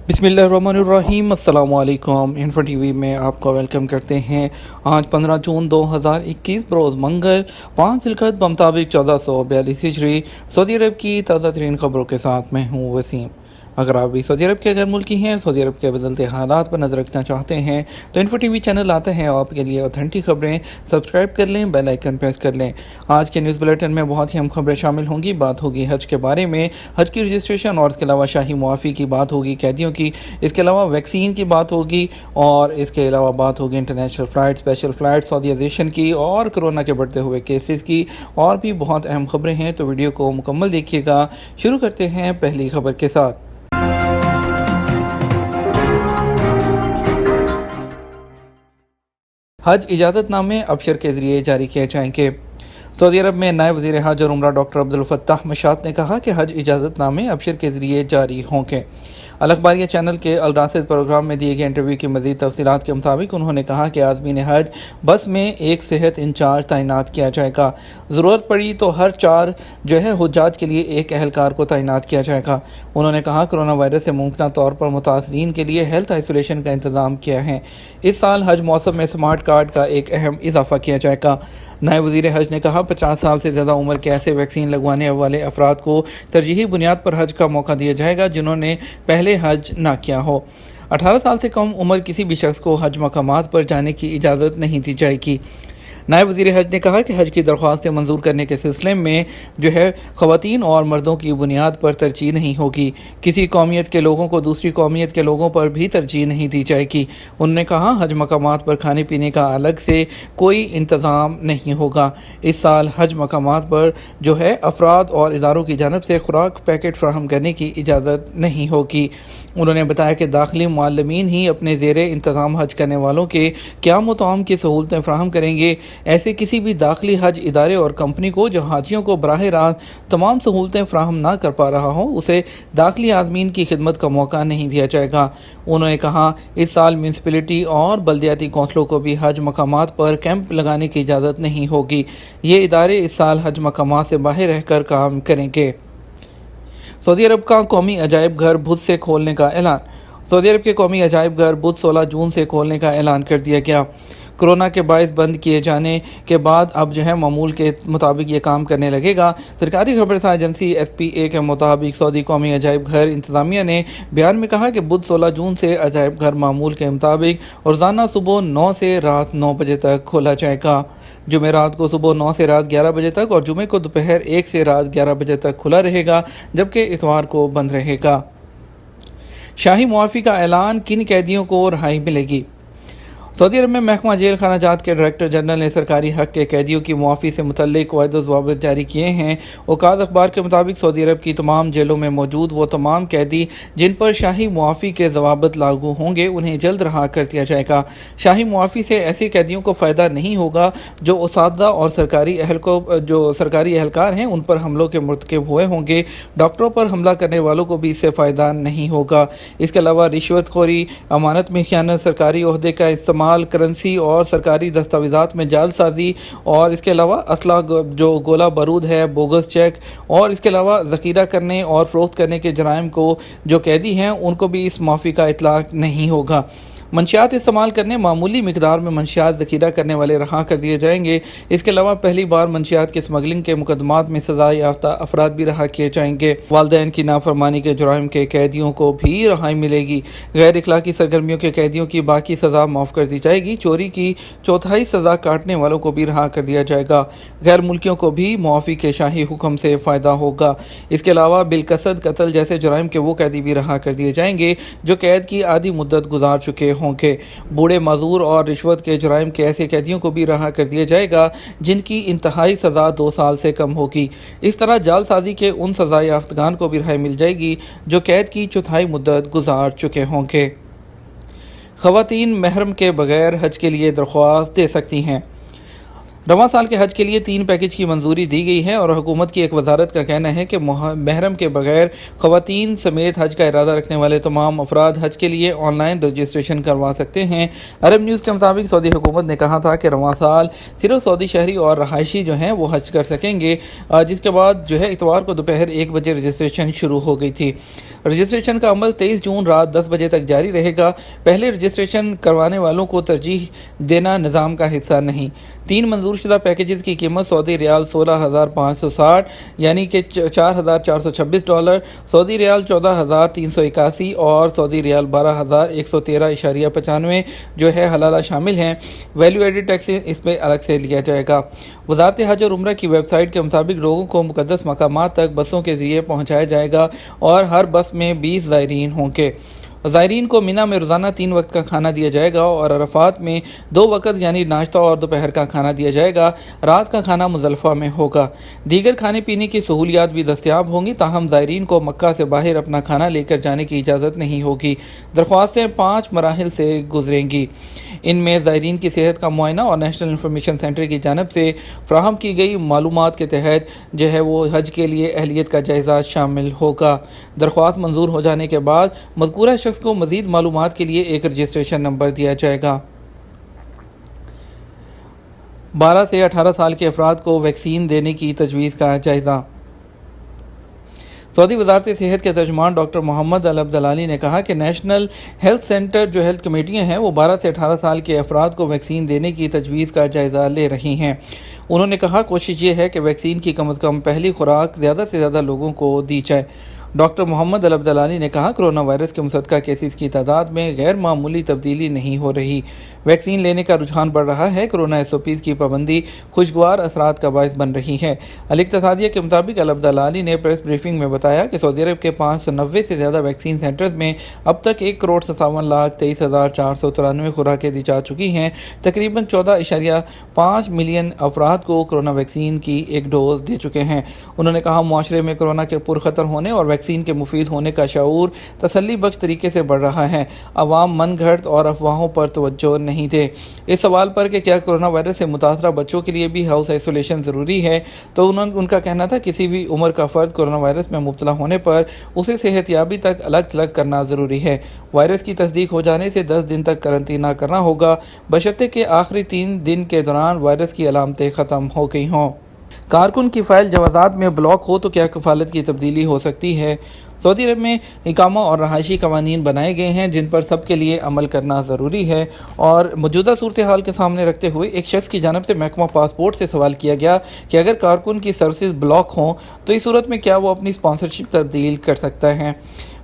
बिस्मिल्लाहिर्रहमानिर्रहीम। अस्सलाम वालेकुम। इन्फो टीवी में आपको वेलकम करते हैं। आज 15 जून 2021 बरोज़ मंगल 5 ज़िलक़अदा बमुताबिक 1442 हिजरी सऊदी अरब की ताज़ा तरीन खबरों के साथ मैं हूँ वसीम। अगर आप भी सऊदी अरब के गैर मुल्की हैं, सऊदी अरब के बदलते हालात पर नज़र रखना चाहते हैं तो इन्फो टीवी चैनल आता है आपके लिए ऑथेंटिक खबरें। सब्सक्राइब कर लें, बेल आइकन प्रेस कर लें। आज के न्यूज़ बुलेटिन में बहुत ही अहम खबरें शामिल होंगी। बात होगी हज के बारे में, हज की रजिस्ट्रेशन और इसके अलावा शाही मुआफ़ी की बात होगी, कैदियों की, इसके अलावा वैक्सीन की बात होगी और इसके अलावा बात होगी इंटरनेशनल फ़्लाइट, स्पेशल फ़्लाइट सऊदीज़ेशन की और कोरोना के बढ़ते हुए केसेस की। और भी बहुत अहम खबरें हैं, तो वीडियो को मुकम्मल देखिएगा। शुरू करते हैं पहली खबर के साथ। हज इजाज़तनामे अबशर के ज़रिए जारी किए जाएंगे। सऊदी अरब में नायब वज़ीर हज और उम्रा डॉक्टर अब्दुल फत्ताह मशात ने कहा कि हज इजाज़तनामे अबशर के ज़रिए जारी होंगे। अल अखबारिया चैनल के अल राशिद प्रोग्राम में दिए गए इंटरव्यू की मज़ीद तफसीलात के मुताबिक उन्होंने कहा कि आज़मीन हज बस में एक सेहत इंचार्ज तैनात किया जाएगा। ज़रूरत पड़ी तो हर 4 हुज्जाज के लिए एक अहलकार को तैनात किया जाएगा। उन्होंने कहा कोरोना वायरस से मुमकिन तौर पर मुतासरीन के लिए हेल्थ आइसोलेशन का इंतज़ाम किया है। इस साल हज मौसम में स्मार्ट कार्ड का एक अहम इजाफा किया जाएगा। नायब वज़ीर हज ने कहा 50 साल से ज़्यादा उम्र के ऐसे वैक्सीन लगवाने वाले अफराद को तरजीही बुनियाद पर हज का मौका दिया जाएगा जिन्होंने पहले हज ना किया हो। 18 साल से कम उम्र किसी भी शख्स को हज मकामात पर जाने की इजाज़त नहीं दी जाएगी। नायब वज़ीर हज ने कहा कि हज की दरख्वास्तें मंजूर करने के सिलसिले में ख़वातीन और मर्दों की बुनियाद पर तरजीह नहीं होगी। किसी कौमियत के लोगों को दूसरी कौमियत के लोगों पर भी तरजीह नहीं दी जाएगी। उन्होंने कहा हज मकामात पर खाने पीने का अलग से कोई इंतज़ाम नहीं होगा। इस साल हज मकामात पर अफराद और इदारों की जानब से खुराक पैकेट फ्राहम करने की इजाज़त नहीं होगी। उन्होंने बताया कि दाखिली मुअल्लिमीन ही अपने ज़ेरे इंतज़ाम हज करने वालों के क़याम व तआम की सहूलतें फ्राहम करेंगे। ऐसे किसी भी दाखिली हज इदारे और कंपनी को जो हाजियों को बराह रास्त तमाम सहूलतें फ्राहम ना कर पा रहा हो उसे दाखिली आज़मीन की खिदमत का मौका नहीं दिया जाएगा। उन्होंने कहा इस साल म्यूनसिपलिटी और बल्दियाती कौंसलों को भी हज मकामात पर कैंप लगाने की इजाज़त नहीं होगी। ये इदारे इस साल हज मकामात से बाहर रहकर काम करेंगे। सऊदी अरब का कौमी अजायब घर बुध से खोलने का ऐलान। सऊदी अरब के कौमी अजायब घर बुध 16 जून से खोलने का ऐलान कर दिया गया। कोरोना के बायस बंद किए जाने के बाद अब मामूल के मुताबिक ये काम करने लगेगा। सरकारी खबरसां एजेंसी SPA के मुताबिक सऊदी कौमी अजायब घर इंतज़ामिया ने बयान में कहा कि बुध 16 जून से अजायब घर मामूल के मुताबिक रोज़ाना सुबह 9 से रात 9 बजे तक खोला जाएगा। जुमेरात को सुबह 9 से रात 11 बजे तक और जुमे को दोपहर 1 से रात 11 बजे तक खुला रहेगा, जबकि इतवार को बंद रहेगा। शाही मुआफ़ी का ऐलान, किन कैदियों को रिहाई मिलेगी। सऊदी अरब में महकमा जेल खाना जात के डायरेक्टर जनरल ने सरकारी हक़ के कैदियों की मुआफ़ी से मुतल्लिक़ क़वायद व ज़वाबित जारी किए हैं। औकात अखबार के मुताबिक सऊदी अरब की तमाम जेलों में मौजूद वो तमाम कैदी जिन पर शाही मुआफ़ी के ज़वाबित लागू होंगे उन्हें जल्द रहा कर दिया जाएगा। शाही मुआफ़ी से ऐसे कैदियों को फ़ायदा नहीं होगा जो उसादा और सरकारी एहलकार हैं उन पर हमलों के मुर्तकिब हुए होंगे। डॉक्टरों पर हमला करने वालों को भी इससे फ़ायदा नहीं होगा। इसके अलावा रिश्वतखोरी, अमानत में खयानत, सरकारी ओहदे का इस्तेमाल, करेंसी और सरकारी दस्तावेज़ात में जालसाजी और इसके अलावा असला गोला बारूद है, बोगस चेक और इसके अलावा ज़ख़ीरा करने और फ़रोख्त करने के जराइम को जो कैदी हैं उनको भी इस माफ़ी का इतलाक़ नहीं होगा। मंशियात इस्तेमाल करने, मामूली मिकदार में मंशियात ज़ख़ीरा करने वाले रहा कर दिए जाएंगे। इसके अलावा पहली बार मंशियात की स्मगलिंग के मुकदमात में सज़ा याफ्ता अफराद भी रहा किए जाएंगे। वालिदैन की नाफरमानी के जुराइम के कैदियों को भी रहाई मिलेगी। गैर इखलाकी सरगर्मियों के कैदियों की बाकी सज़ा माफ़ कर दी जाएगी। चोरी की चौथाई सज़ा काटने वालों को भी रहा कर दिया जाएगा। गैर मुल्कियों को भी मुआफ़ी के शाही हुक्म से फ़ायदा होगा। इसके अलावा बिलकसद कत्ल जैसे जुराइम के वो कैदी भी रहा कर दिए जाएंगे जो कैद की आधी मुद्दत गुजार चुके होंगे। बूढ़े मजदूर और रिश्वत के जुराइम के ऐसे कैदियों को भी रहा कर दिया जाएगा जिनकी इंतहाई सज़ा 2 साल से कम होगी। इस तरह जालसाजी के उन सज़ा याफ्तगान को भी रिहाई मिल जाएगी जो कैद की चौथाई मुद्दत गुजार चुके होंगे। ख़वातीन महरम के बगैर हज के लिए दरख्वास्त दे सकती हैं। रवां साल के हज के लिए 3 पैकेज की मंजूरी दी गई है और हुकूमत की एक वजारत का कहना है कि महरम के बगैर ख़वातीन समेत हज का इरादा रखने वाले तमाम अफराद हज के लिए ऑनलाइन रजिस्ट्रेशन करवा सकते हैं। अरब न्यूज़ के मुताबिक सऊदी हुकूमत ने कहा था कि रवां साल सिर्फ सऊदी शहरी और रहायशी जो हैं वो हज कर सकेंगे, जिसके बाद इतवार को दोपहर 1 बजे रजिस्ट्रेशन शुरू हो गई थी। رجسٹریشن کا عمل 23 جون رات 10 بجے تک جاری رہے گا۔ پہلے رجسٹریشن کروانے والوں کو ترجیح دینا نظام کا حصہ نہیں۔ 3 منظور شدہ پیکیجز کی قیمت سعودی ریال 16,560 یعنی کہ $4,426، سعودی ریال 14,381 اور سعودی ریال 12,113.95 جو ہے حلالہ شامل ہیں۔ ویلیو ایڈڈ ٹیکس اس پہ الگ سے لیا جائے گا۔ وزارت حج اور عمرہ کی ویب سائٹ کے مطابق لوگوں کو مقدس مقامات تک بسوں کے ذریعے پہنچایا جائے گا اور ہر بس میں 20 زائرین ہوں گے۔ زائرین کو مینا میں روزانہ 3 وقت کا کھانا دیا جائے گا اور عرفات میں 2 وقت یعنی ناشتہ اور دوپہر کا کھانا دیا جائے گا۔ رات کا کھانا مزدلفہ میں ہوگا۔ دیگر کھانے پینے کی سہولیات بھی دستیاب ہوں گی، تاہم زائرین کو مکہ سے باہر اپنا کھانا لے کر جانے کی اجازت نہیں ہوگی۔ درخواستیں 5 مراحل سے گزریں گی۔ ان میں زائرین کی صحت کا معائنہ اور نیشنل انفارمیشن سینٹر کی جانب سے فراہم کی گئی معلومات کے تحت جو ہے وہ حج کے لیے اہلیت کا جائزہ شامل ہوگا۔ درخواست منظور ہو جانے کے بعد مذکورہ شخص کو مزید معلومات کے لیے ایک رجسٹریشن نمبر دیا جائے گا۔ 12 سے 18 سال کے افراد کو ویکسین دینے کی تجویز کا جائزہ۔ سعودی وزارت صحت کے ترجمان ڈاکٹر محمد العبدلانی نے کہا کہ نیشنل ہیلتھ سینٹر جو ہیلتھ کمیٹیاں ہیں وہ 12 سے 18 سال کے افراد کو ویکسین دینے کی تجویز کا جائزہ لے رہی ہیں۔ انہوں نے کہا کوشش یہ ہے کہ ویکسین کی کم از کم پہلی خوراک زیادہ سے زیادہ لوگوں کو دی جائے۔ ڈاکٹر محمد العبدلانی نے کہا کرونا وائرس کے مصدقہ کیسز کی تعداد میں غیر معمولی تبدیلی نہیں ہو رہی، ویکسین لینے کا رجحان بڑھ رہا ہے۔ کرونا SOPs کی پابندی خوشگوار اثرات کا باعث بن رہی ہے۔ الاقتصادیہ کے مطابق العبدلانی نے پریس بریفنگ میں بتایا کہ سعودی عرب کے 590 سے زیادہ ویکسین سینٹرز میں اب تک 1,57,23,493 خوراکیں دی جا چکی ہیں۔ تقریباً 14.5 ملین افراد کو کرونا ویکسین کی ایک ڈوز دے چکے ہیں۔ انہوں نے کہا معاشرے میں کرونا کے پرخطر ہونے اور ویکسین کے مفید ہونے کا شعور تسلی بخش طریقے سے بڑھ رہا ہے۔ عوام من گھڑت اور افواہوں پر توجہ نہیں دے۔ اس سوال پر کہ کیا کرونا وائرس سے متاثرہ بچوں کے لیے بھی ہاؤس آئسولیشن ضروری ہے تو ان کا کہنا تھا کسی بھی عمر کا فرد کرونا وائرس میں مبتلا ہونے پر اسے صحت یابی تک الگ تھلگ کرنا ضروری ہے۔ وائرس کی تصدیق ہو جانے سے 10 دن تک قرنطینہ کرنا ہوگا بشرطے کہ آخری 3 دن کے دوران وائرس کی علامتیں ختم ہو گئی ہوں۔ کارکن کی فائل جوازات میں بلاک ہو تو کیا کفالت کی تبدیلی ہو سکتی ہے؟ سعودی عرب میں اقامہ اور رہائشی قوانین بنائے گئے ہیں جن پر سب کے لیے عمل کرنا ضروری ہے، اور موجودہ صورتحال کے سامنے رکھتے ہوئے ایک شخص کی جانب سے محکمہ پاسپورٹ سے سوال کیا گیا کہ اگر کارکن کی سروسز بلاک ہوں تو اس صورت میں کیا وہ اپنی اسپانسرشپ تبدیل کر سکتا ہے؟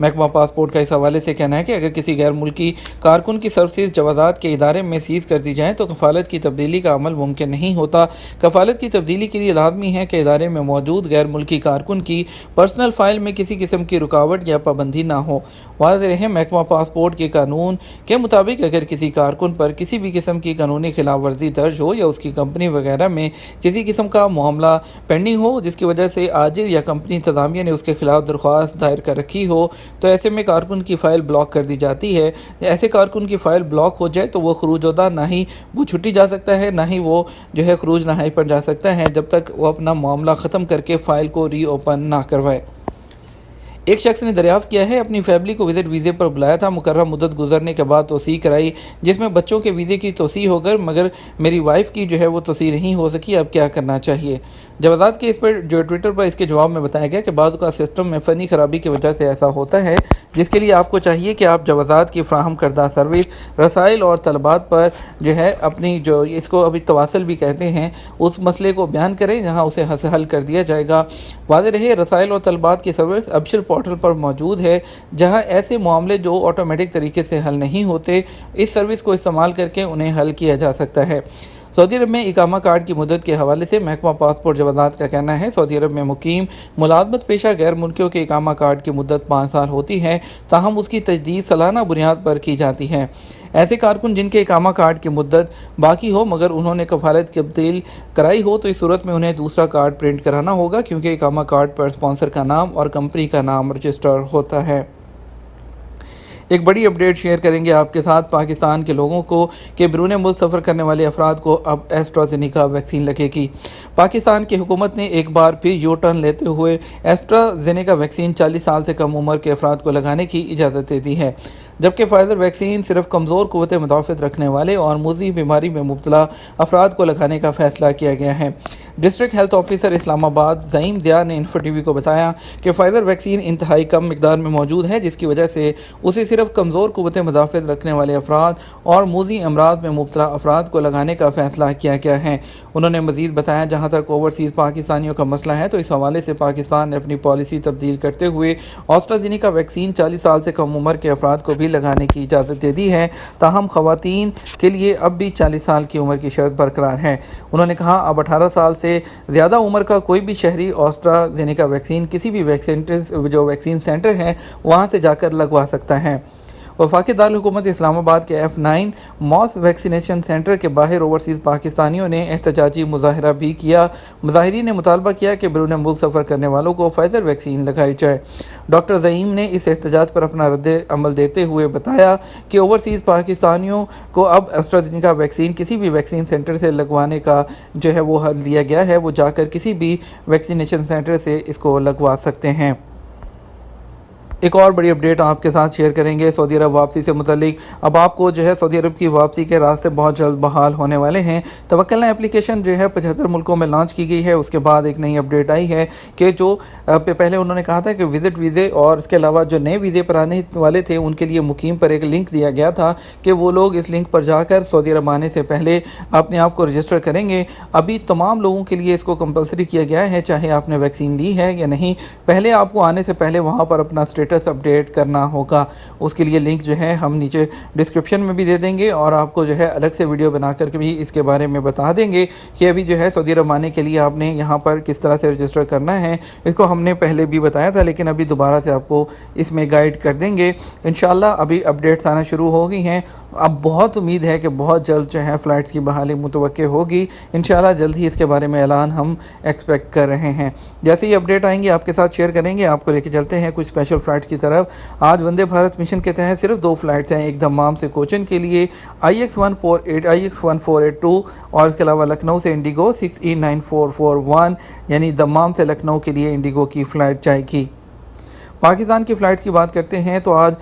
محکمہ پاسپورٹ کا اس حوالے سے کہنا ہے کہ اگر کسی غیر ملکی کارکن کی سروسز جوازات کے ادارے میں سیز کر دی جائیں تو کفالت کی تبدیلی کا عمل ممکن نہیں ہوتا۔ کفالت کی تبدیلی کے لیے لازمی ہے کہ ادارے میں موجود غیر ملکی کارکن کی پرسنل فائل میں کسی قسم کی رکاوٹ یا پابندی نہ ہو۔ واضح رہے محکمہ پاسپورٹ کے قانون کے مطابق اگر کسی کارکن پر کسی بھی قسم کی قانونی خلاف ورزی درج ہو یا اس کی کمپنی وغیرہ میں کسی قسم کا معاملہ پینڈنگ ہو جس کی وجہ سے آجر یا کمپنی انتظامیہ نے اس کے خلاف درخواست دائر کر رکھی ہو تو ایسے میں کارکن کی فائل بلاک کر دی جاتی ہے۔ ایسے کارکن کی فائل بلاک ہو جائے تو وہ خروج ہوتا نہ ہی وہ چھٹی جا سکتا ہے نہ ہی وہ جو ہے خروج نہائی پر جا سکتا ہے جب تک وہ اپنا معاملہ ختم کر کے فائل کو ری اوپن نہ کروائے۔ ایک شخص نے دریافت کیا ہے اپنی فیملی کو وزٹ ویزے پر بلایا تھا، مقررہ مدت گزرنے کے بعد توسیع کرائی جس میں بچوں کے ویزے کی توسیع ہو گئی مگر میری وائف کی جو ہے وہ توسیع نہیں ہو سکی، اب کیا کرنا چاہیے؟ جوازات کے اس پر جو ٹویٹر پر اس کے جواب میں بتایا گیا کہ بعض کا سسٹم میں فنی خرابی کی وجہ سے ایسا ہوتا ہے جس کے لیے آپ کو چاہیے کہ آپ جوازات کی فراہم کردہ سروس رسائل اور طلبات پر جو ہے اپنی جو اس کو ابھی تواصل بھی کہتے ہیں اس مسئلے کو بیان کریں جہاں اسے حل کر دیا جائے گا۔ واضح رہے رسائل اور طلبات کی سروس ابشر پورٹل پر موجود ہے جہاں ایسے معاملے جو آٹومیٹک طریقے سے حل نہیں ہوتے اس سروس کو استعمال کر کے انہیں حل کیا جا سکتا ہے۔ سعودی عرب میں اقامہ کارڈ کی مدت کے حوالے سے محکمہ پاسپورٹ جوازات کا کہنا ہے سعودی عرب میں مقیم ملازمت پیشہ غیر ملکیوں کے اقامہ کارڈ کی مدت 5 سال ہوتی ہے، تاہم اس کی تجدید سالانہ بنیاد پر کی جاتی ہے۔ ایسے کارکن جن کے اقامہ کارڈ کی مدت باقی ہو مگر انہوں نے کفالت تبدیل کرائی ہو تو اس صورت میں انہیں دوسرا کارڈ پرنٹ کرانا ہوگا کیونکہ اقامہ کارڈ پر اسپانسر کا نام اور کمپنی کا نام رجسٹر ہوتا ہے۔ ایک بڑی اپڈیٹ شیئر کریں گے آپ کے ساتھ پاکستان کے لوگوں کو کہ بیرون ملک سفر کرنے والے افراد کو اب ایسٹرازینیکا ویکسین لگے گی۔ پاکستان کی حکومت نے ایک بار پھر یو ٹرن لیتے ہوئے ایسٹرازینیکا ویکسین 40 سال سے کم عمر کے افراد کو لگانے کی اجازت دے دی ہے۔ जबकि फाइजर वैक्सीन सिर्फ कमज़ोर क़ुव्वत मुदाफ़त रखने वाले और मुज़ी बीमारी में मुब्तला अफराद को लगाने का फ़ैसला किया गया है। District health officer Islamabad Zaeem Zia ने इन्फो टीवी को बताया कि फ़ाइज़र वैक्सीन इंतहाई कम मिकदार में मौजूद है, जिसकी वजह से उसे सिर्फ कमज़ोर क़ुव्वत मुदाफ़त रखने वाले अफराद और मुज़ी अमराज में मुब्तला अफराद को लगाने का फ़ैसला किया गया है। उन्होंने मज़ीद बताया, जहाँ तक ओवरसीज़ पाकिस्तानियों का मसला है तो इस हवाले से पाकिस्तान ने अपनी पॉलिसी तब्दील करते हुए एस्ट्राज़ेनेका वैक्सीन 40 साल से कम उम्र के अफराद को भी लगाने की इजाज़त दे दी है। ताहम ख़वातीन के लिए अब भी 40 साल की उम्र की शर्त बरकरार है। उन्होंने कहा, अब 18 साल से ज़्यादा उम्र का कोई भी शहरी एस्ट्राज़ेनेका वैक्सीन किसी भी वैक्सीन सेंटर है वहाँ से जाकर लगवा सकता है। वफाकी दारुल हुकूमत इस्लामाबाद के F9 मॉस वैक्सीनेशन सेंटर के बाहर ओवरसीज़ पाकिस्तानियों ने एहतजाजी मुजाहरा भी किया। मुजाहिरीन ने मुतालबा किया कि बैरून मुल्क सफ़र करने वालों को फ़ाइज़र वैक्सीन लगाई जाए। डॉक्टर ज़ईम ने इस एहतजाज पर अपना रद्द अमल देते हुए बताया कि ओवरसीज़ पाकिस्तानियों को अब एस्ट्राज़ेनेका वैक्सीन किसी भी वैक्सीन सेंटर से लगवाने का जो है वो हल दिया गया है, वो जाकर किसी भी वैक्सीनेशन सेंटर से इसको लगवा सकते हैं। एक और बड़ी अपडेट आपके साथ शेयर करेंगे सऊदी अरब वापसी से मुतल्लिक। अब आपको जो है सऊदी अरब की वापसी के रास्ते बहुत जल्द बहाल होने वाले हैं। तवक्कलना एप्लीकेशन जो है 75 मुल्कों में लॉन्च की गई है। उसके बाद एक नई अपडेट आई है कि जो पहले उन्होंने कहा था कि विज़िट वीज़े और इसके अलावा जो नए वीज़े पर आने वाले थे उनके लिए मुकीम पर एक लिंक दिया गया था कि वो लोग इस लिंक पर जाकर सऊदी अरब आने से पहले अपने आप को रजिस्टर करेंगे। अभी तमाम लोगों के लिए इसको कंपलसरी किया गया है, चाहे आपने वैक्सीन ली है या नहीं। पहले आपको आने से पहले वहाँ पर अपना स्टेटस अपडेट करना होगा। उसके लिए लिंक जो है हम नीचे डिस्क्रिप्शन में भी दे देंगे और आपको जो है अलग से वीडियो बना कर भी इसके बारे में बता देंगे कि अभी जो है सऊदी अरब आने के लिए आपने यहाँ पर किस तरह से रजिस्टर करना है। इसको हमने पहले भी बताया था, लेकिन अभी दोबारा से आपको इसमें गाइड कर देंगे इंशाल्लाह। अभी अपडेट्स आना शुरू हो गई हैं। अब बहुत उम्मीद है कि बहुत जल्द जो है फ़्लाइट्स की बहाली मुतवक्के होगी। इंशाल्लाह जल्द ही इसके बारे में ऐलान हम एक्सपेक्ट कर रहे हैं। जैसे ही अपडेट आएंगे आपके साथ शेयर करेंगे। आपको लेके चलते हैं कुछ स्पेशल फ़्लाइट्स की तरफ। आज वंदे भारत मिशन के तहत सिर्फ 2 फ़्लाइट्स हैं। एक दम्माम से कोचन के लिए IX1482 और इसके अलावा लखनऊ से इंडिगो 6E9441 यानी दम्माम से लखनऊ के लिए इंडिगो की फ़्लाइट जाएगी। पाकिस्तान की फ़्लाइट्स की बात करते हैं तो आज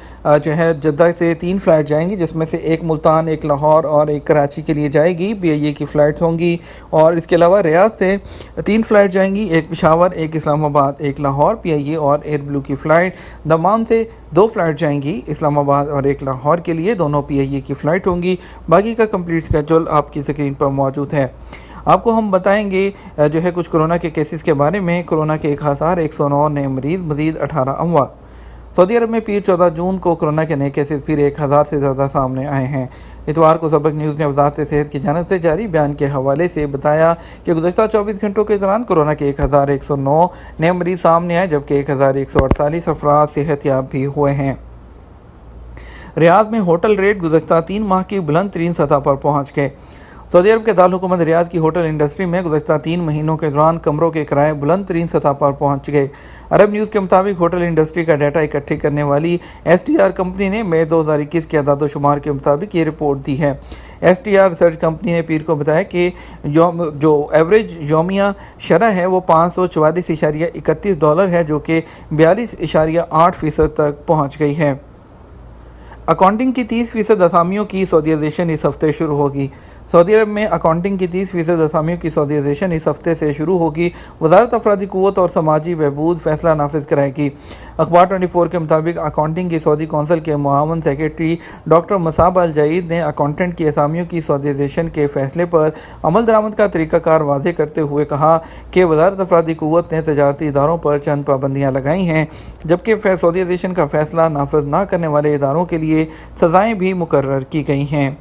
जो है जद्दा से 3 फ़्लाइट जाएंगी, जिसमें से एक मुल्तान, एक लाहौर और एक कराची के लिए जाएगी। BIA की फ़्लाइट्स होंगी। और इसके अलावा रियाद से 3 फ़्लाइट जाएंगी, एक पेशावर, एक इस्लामाबाद, एक लाहौर PIA और एयर ब्लू की फ़्लाइट। दमाम से 2 फ़्लाइट जाएंगी, इस्लामाबाद और एक लाहौर के लिए, दोनों PIA की फ़्लाइट होंगी। बाकी का कंप्लीट स्केड्यूल आपकी स्क्रीन पर मौजूद है। आपको हम बताएंगे जो है कुछ कोरोना के केसेस के बारे में। कोरोना के 1109 नए मरीज़, मज़ीद 18 अमवात। सऊदी अरब में पीर 14 जून को कोरोना के नए केसेस फिर 1000 से ज़्यादा सामने आए हैं। इतवार को सबक न्यूज़ ने वज़ारत सेहत की जानिब से जारी बयान के हवाले से बताया कि गुज़श्ता 24 घंटों के दौरान कोरोना के 1109 नए मरीज़ सामने आए, जबकि 1148 अफराद सेहतयाब भी हुए हैं। रियाद में होटल रेट गुज़श्ता 3 माह की बुलंद तरीन सतह पर पहुँच गए। सऊदी अरब के दारुल हुकूमत रियाद की होटल इंडस्ट्री में गुज़श्ता 3 महीनों के दौरान कमरों के किराए बुलंद तरीन सतह पर पहुंच गए। अरब न्यूज़ के मुताबिक होटल इंडस्ट्री का डाटा इकट्ठे करने वाली STR कंपनी ने मई 2021 के अदाद-ओ-शुमार के मुताबिक ये रिपोर्ट दी है। STR रिसर्च कंपनी ने पीर को बताया कि जो एवरेज यौमिया शरह है वो $544.31 है, जो कि 42.8% तक पहुँच गई है। अकाउंटिंग की 30% असामियों की सऊदीज़ेशन इस हफ्ते शुरू होगी। सऊदी अरब में अकाउंटिंग की 30% असामियों की सऊदीज़ेशन इस हफ्ते से शुरू होगी। वज़ारत अफरादी क़ुव्वत और समाजी बहबूद फैसला नाफिज कराएगी। अखबार 24 के मुताबिक अकाउंटिंग की सऊदी कौंसिल के मुआवन सेक्रेटरी डॉक्टर मसाब अल जाइद ने अकाउंटेंट की असामियों की सऊदीज़ेशन के फैसले पर अमल दरामद का तरीक़ाकार वाज़ेह करते हुए कहा कि वज़ारत अफरादी क़ुव्वत ने तजारती इदारों पर चंद पाबंदियाँ लगाई हैं, जबकि सऊदीज़ेशन का फैसला नाफिज न करने वाले इदारों के लिए सज़ाएँ भी मुकर्रर की गई हैं।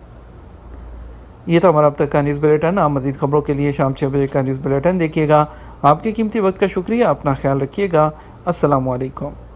ये था हमारा अब तक का न्यूज़ बुलेटिन। आप मज़ीद खबरों के लिए शाम 6 बजे का न्यूज़ बुलेटिन देखिएगा। आपके कीमती वक्त का शुक्रिया। अपना ख्याल रखिएगा। अस्सलामु अलैकुम।